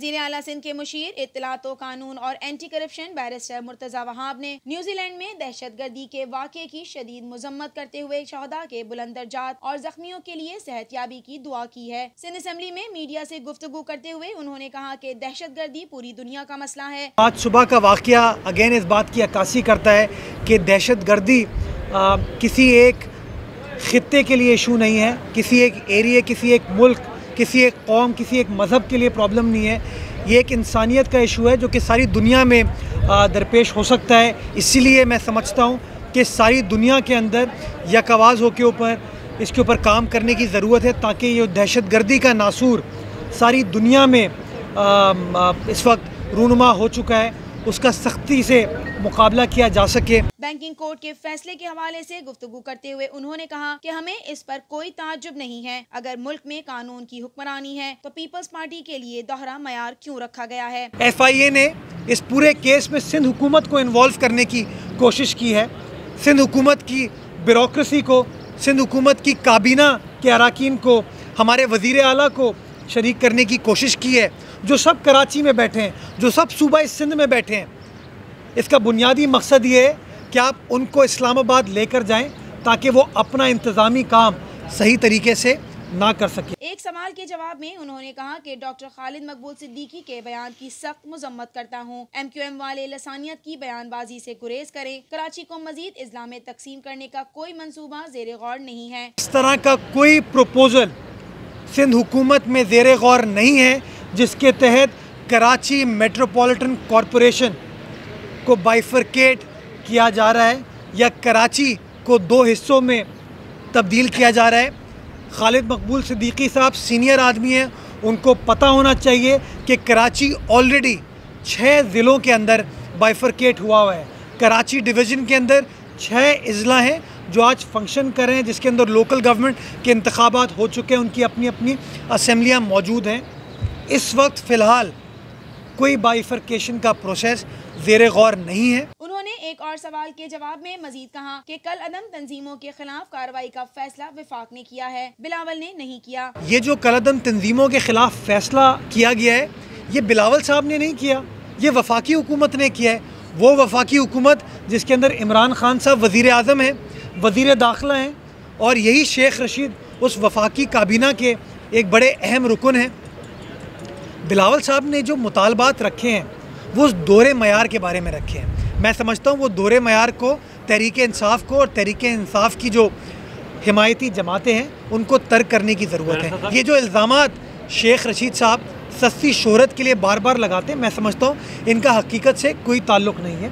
वज़ीर आला सिंध के मुशीर इत्तलात व कानून और anti corruption barrister Murtaza Wahab ने न्यूजीलैंड में दहशतगर्दी के वाक़े की शदीद मज़म्मत करते हुए शहदा के बुलंद दर्जात और जख्मियों के लिए सेहतयाबी की दुआ की है। सिंध असेंबली में मीडिया से गुफ्तगू करते हुए उन्होंने कहा कि दहशतगर्दी पूरी दुनिया का मसला है। आज सुबह का वाक़या अगेन इस बात की अक्कासी करता है कि दहशतगर्दी किसी एक खित्ते के लिए इशू नहीं है, किसी एक एरिया, किसी एक मुल्क, किसी एक कौम, किसी एक मज़हब के लिए प्रॉब्लम नहीं है। ये एक इंसानियत का इशू है जो कि सारी दुनिया में दरपेश हो सकता है। इसीलिए मैं समझता हूँ कि सारी दुनिया के अंदर यकआवाज़ होकर इसके ऊपर काम करने की ज़रूरत है ताकि ये दहशतगर्दी का नासूर सारी दुनिया में इस वक्त रूनुमा हो चुका है, उसका सख्ती से मुकाबला किया जा सके। बैंकिंग कोर्ट के फैसले के हवाले से गुफ्तगू करते हुए उन्होंने कहा कि हमें इस पर कोई ताज्जुब नहीं है। अगर मुल्क में कानून की हुक्मरानी है तो पीपल्स पार्टी के लिए दोहरा मयार क्यों रखा गया है। FIA ने इस पूरे केस में सिंध हुकूमत को इन्वॉल्व करने की कोशिश की है। सिंध हुकूमत की ब्यूरोक्रेसी को, सिंध हुकूमत की काबीना के अराकीन को, हमारे वज़ीर आला को शरीक करने की कोशिश की है, जो सब कराची में बैठे हैं, जो सब सूबा सिंध में बैठे हैं। इसका बुनियादी मकसद ये है कि आप उनको इस्लामाबाद लेकर जाएं ताकि वो अपना इंतज़ामी काम सही तरीके से ना कर सके। एक सवाल के जवाब में उन्होंने कहा कि डॉक्टर खालिद मकबूल सिद्दीकी के बयान की सख्त मजम्मत करता हूँ। MQM वाले लसानियत की बयानबाजी से गुरेज करें। कराची को मजीद इस्लाम में तकसीम करने का कोई मंसूबा ज़ेरे गौर नहीं है। इस तरह का कोई प्रपोजल सिंध हुकूमत में ज़ेरे गौर नहीं है जिसके तहत कराची मेट्रोपॉलिटन कॉरपोरेशन को बाइफरकेट किया जा रहा है या कराची को दो हिस्सों में तब्दील किया जा रहा है। खालिद मकबूल सिद्दीकी साहब सीनियर आदमी हैं, उनको पता होना चाहिए कि कराची ऑलरेडी 6 ज़िलों के अंदर बाइफरकेट हुआ है। कराची डिवीज़न के अंदर 6 अजला हैं जो आज फंक्शन कर रहे हैं, जिसके अंदर लोकल गवर्नमेंट के इंतखाबात हो चुके हैं, उनकी अपनी अपनी असम्बलियाँ मौजूद हैं। इस वक्त फ़िलहाल कोई बाइफरकेशन का प्रोसेस ज़ेरे गौर नहीं है। उन्होंने एक और सवाल के जवाब में मजीद कहा कि कल अदम तंजीमों के खिलाफ कार्रवाई का फैसला वफाक ने किया है, बिलावल ने नहीं किया। ये जो कल अदम तंजीमों के खिलाफ फैसला किया गया है, ये बिलावल साहब ने नहीं किया, ये वफाकी हुकूमत ने किया है। वो वफाकी हुकूमत जिसके अंदर इमरान खान साहब वज़ीर आज़म हैं, वज़ीर दाखिला हैं, और यही शेख रशीद उस वफाकी काबीना के एक बड़े अहम रुकन हैं। बिलावल साहब ने जो मुतालबात रखे हैं वो उस दोहरे मयार के बारे में रखे हैं। मैं समझता हूँ वो दोहरे मयार को तहरीक इंसाफ को और तहरीक इंसाफ की जो हिमायती जमातें हैं उनको तर्क करने की ज़रूरत है। ये जो इल्ज़ामात शेख रशीद साहब सस्ती शोहरत के लिए बार बार लगाते हैं, मैं समझता हूँ इनका हकीकत से कोई ताल्लुक़ नहीं है।